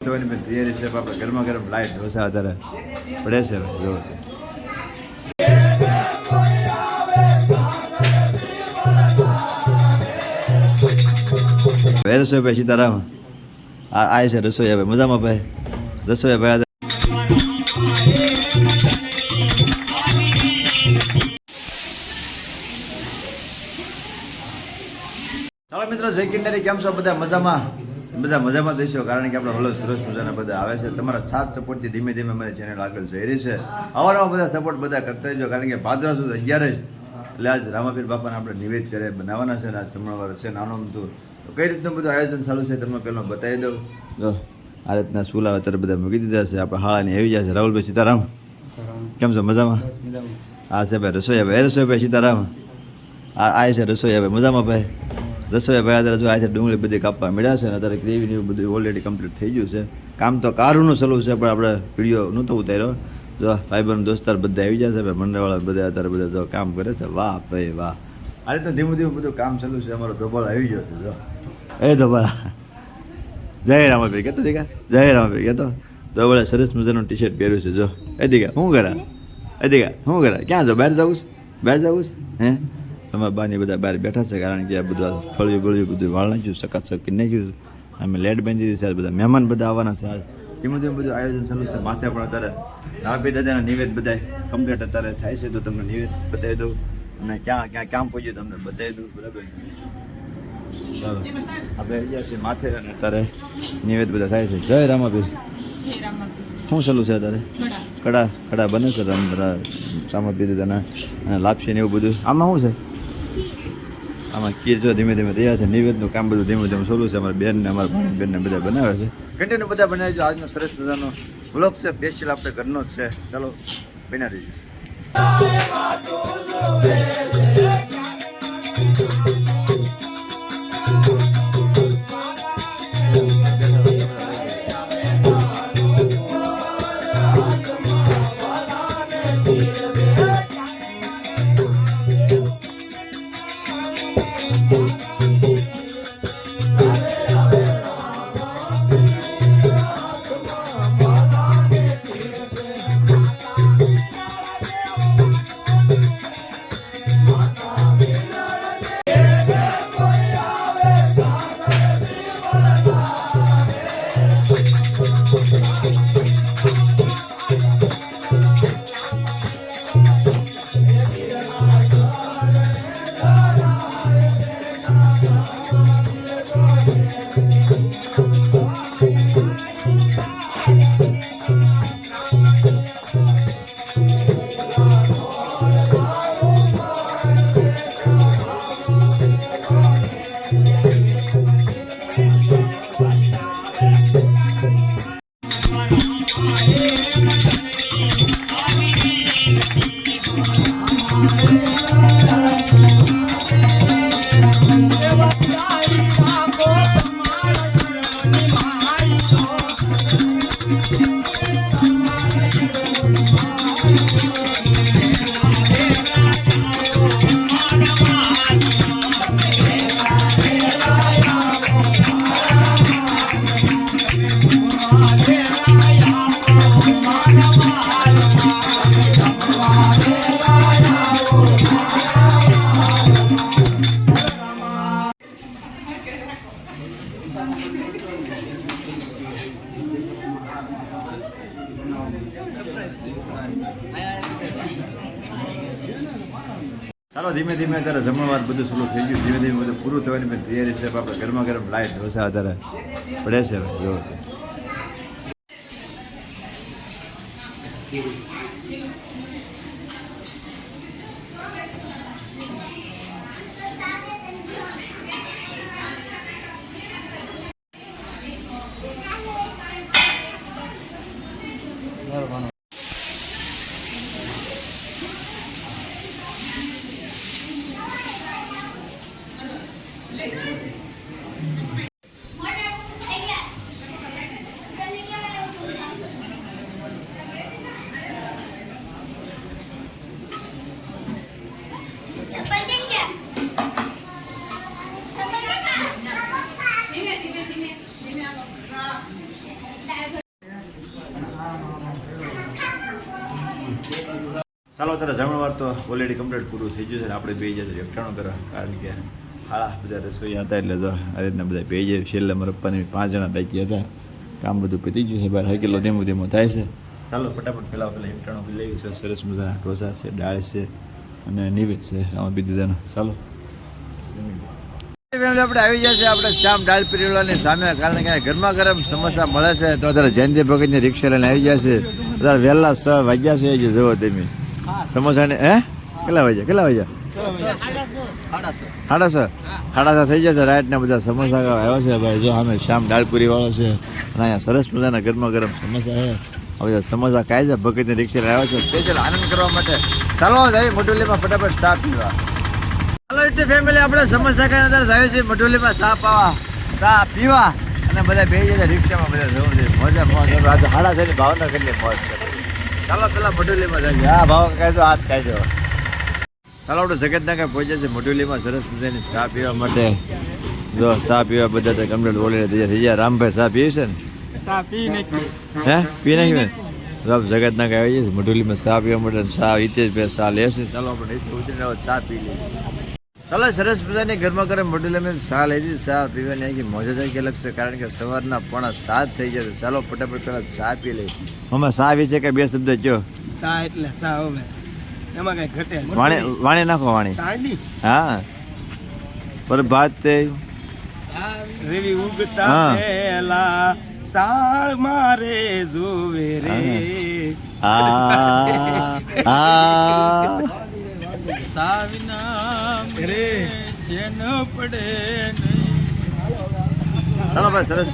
તૈયારી છે આપણે ગરમા ગરમ લાઈટ ઢોસા અત્યારે પડે છે જો રસોઈ ભાઈ સીતારામ આ છે રસોઈ ભાઈ મજામાં ભાઈ રસોઈ ભાઈ ચાલો મિત્રો જય કિન્નરી કેમ છો બધા મજામાં દઈશો કારણ કે આપણે હલો સરસ મજાના બધા આવે છે તમારા સાથ સપોર્ટથી ધીમે ધીમે અમારી ચેનલ આગળ જઈ રહી છે અવારમાં બધા સપોર્ટ બધા કરતા રહેજો કારણ કે ભાદરા સુદ 11 એટલે આજ રામાપીર બાપાને આપણે નિવેદ કરે બનાવવાના છે આજ જમણવાર છે નાનું અમથું તો કઈ રીતનું બધું આયોજન ચાલુ છે તમને પહેલાં બતાવી દઉં જો આ રીતના સુલા અત્યારે બધા મૂકી દીધા છે આપણે હાળાની આવી જાય છે રાહુલભાઈ સીતારામ કેમ છો મજામાં હા છે ભાઈ રસોઈયા સીતારામ આ છે રસોઈયા ભાઈ મજામાં ભાઈ રસોઈ ભાઈ અત્યારે જો આજે ડુંગળી બધી કાપવા મળ્યા છે ને અત્યારે ગ્રેવીને એવું બધું ઓલરેડી કમ્પ્લીટ થઈ ગયું છે કામ તો કારુંનું ચાલુ છે પણ આપણે વિડીયો નહોતો ઉતાર્યો જો ફાઈબરનો દોસ્તાર બધા આવી જાય છે ભાઈ મંડળવાળા બધા અત્યારે બધા જો કામ કરે છે વાહ ભાઈ વાહ આ રીતે ધીમું ધીમું બધું કામ ચાલુ છે અમારો ધોબાળ આવી ગયો છે જો એ ધોબાળા જય રામાભાઈ કહેતો દીકા જય રામાભાઈ કહેતો ધોબાળે સરસ મજાનું ટી શર્ટ પહેર્યું છે જો એ દીકા શું કરા ક્યાં જો બહાર જવું છે હે તમારા બાની બધા બહાર બેઠા છે કારણ કે આ બધા ફળિયું બધું વાળ નાખ્યું સકાત નાખ્યું અમે લેટ બાંધી દીધી છે બધા મહેમાન બધા આવવાના છે આજ ધીમે ધીમે બધું આયોજન ચાલુ છે માથે પણ અત્યારે રામાપીર દાદાના નિવેદ બધા કમ્પ્લીટ અત્યારે થાય છે તો તમને નિવેદ બતાવી દઉં અને ક્યાં કામ પહોંચ્યું તમને બતાવી દઉં બરાબર ચાલો આપણે આવી ગયા છીએ માથે અને અત્યારે નિવેદ બધા થાય છે જય રામાપીર શું ચાલુ છે અત્યારે કડા બને છે રામાપીર દાદાના અને લાપસી ને એવું બધું આમાં શું છે આમાં ખીર જો ધીમે ધીમે તૈયાર છે નિવેદનું કામ બધું ધીમે ધીમે ચાલુ છે અમારા બેનને અમારા બેનને બધા બનાવે છે કન્ટિન્યુ બધા બનાવે છે આજનો સરસ મજાનો બ્લોગ છે સ્પેશિયલ આપણે ઘરનો જ છે ચાલો બના રહીશું ચાલો ધીમે ધીમે અત્યારે જમણવાર બધું શરૂ થઈ ગયું ધીમે ધીમે બધું પૂરું થવાની પણ તૈયારી છે આપણે ગરમા ગરમ લાઈટ ઢોસા અત્યારે પડે છે જો ચાલો અત્યારે જમણવાર તો ઓલરેડી કમ્પ્લીટ પૂરું થઈ ગયું છે ને આપણે બે જશે એકઠાણું કરવા કારણ કે હાળા બધા રસોઈ હતા એટલે તો આ રીતના બધા બે જાય છેલ્લે મારા પપ્પાની 5 જણા બાકી હતા કામ બધું પતી ગયું છે બહાર હાકેલો ધીમું ધીમું થાય છે ચાલો ફટાફટ પહેલાં એકઠાણું પી લઈએ છે સરસ મજાના ઢોસા છે દાળ છે અને નિવેદ છે આમાં બી દીધાનો ચાલો આપણે આવી જશે આપણે શ્યામ દાળ પીરીવાળાની સામે કારણ કે ગરમા ગરમ સમોસા મળે છે તો અત્યારે જયંતિ ભગતની રિક્ષા લઈને આવી જશે અત્યારે વહેલા 6 વાગ્યા છે જે જુઓ તમે સમોસાને કેટલા વાગ્યા 6:30 થઈ જશે રાઈટના બધા સમોસા આવ્યો છે ભાઈ જો અમે શ્યામ દાળપુરી વાળો છે અને અહીંયા સરસ મજાના ગરમા ગરમ સમોસા છે આ બધા સમોસા ખાય છે ભગતની રિક્ષા આવ્યો છે સ્પેશિયલ આનંદ કરવા માટે ચાલો જઈએ મટુલીમાં ફટાફટ ચા પીવા ચાલો એટલે ફેમિલી આપણે સમોસા ખાઈને અત્યારે આવે છે મટુલીમાં ચા પીવા અને બધા બે જશે રિક્ષામાં બધા જવું છે મજા મોજ આજે હાડા થઈને ભાવનગર કેટલી મોજ છે ચાલો પેલા મટુલીમાં જાય હા ભાવ કાઢજો હાથ કાઢજો ચાલો આપણે જગતનગર પહોંચ્યા છે મટુલીમાં સરસ મજાની ચા પીવા માટે જો ચા પીવા બધા તો કમ્પ્લીટ બોલીને તૈયાર થઈ ગયા રામભાઈ ચા પીવી છે ને પી નાખ્યું રબ જગતનગર આવી જશે મટુલીમાં ચા પીવા માટે ચા હિતેશભાઈ ચા લેશે ચાલો આપણે ઉતરીને ચા પી લઈએ ચાલો સરસ મજાની ગરમા ગરમ મટુલીમાં ચા લીધી ચા પીવાની આખી મોજા જાય કે લગશે કારણ કે સવારના 6:45 થઈ જશે ચાલો ફટાફટ પેલા ચા પી લઈએ મમ્મા ચા વિશે કે બે શબ્દ કયો સા એટલે સા હવે એમાં કઈ ઘટે વાણી નાખો વાણી હા પર ભાત તે રેવી ઉગતા પહેલા સાળ મારે જોવે રે સાવિના રે જેન પડે ચાલો ભાઈ સરસ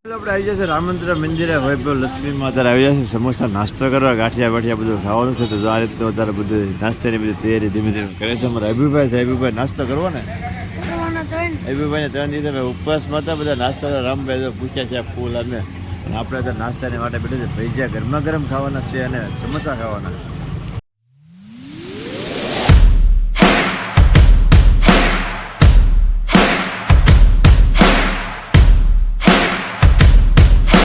આપણે આવી જશે રામ મંદિરે વૈભવ લક્ષ્મીમાં અત્યારે આવી જશે સમોસા નાસ્તો કરવા ગાંઠિયા બાઠિયા બધું ખાવાનું છે તો આ રીતનું અત્યારે બધું નાસ્તાની બધી તૈયારી ધીમે ધીમે કરે છે અમારા અભિભાઈ નાસ્તો કરવો ને અભિભાઈને 3 દિવસે ઉપવાસમાં હતા બધા નાસ્તો રામભાઈ તો પૂછ્યા છે ફૂલ અમે આપણે અત્યારે નાસ્તાની માટે બેઠા છે ભજીયા ગરમા ગરમ ખાવાના છે અને સમોસા ખાવાના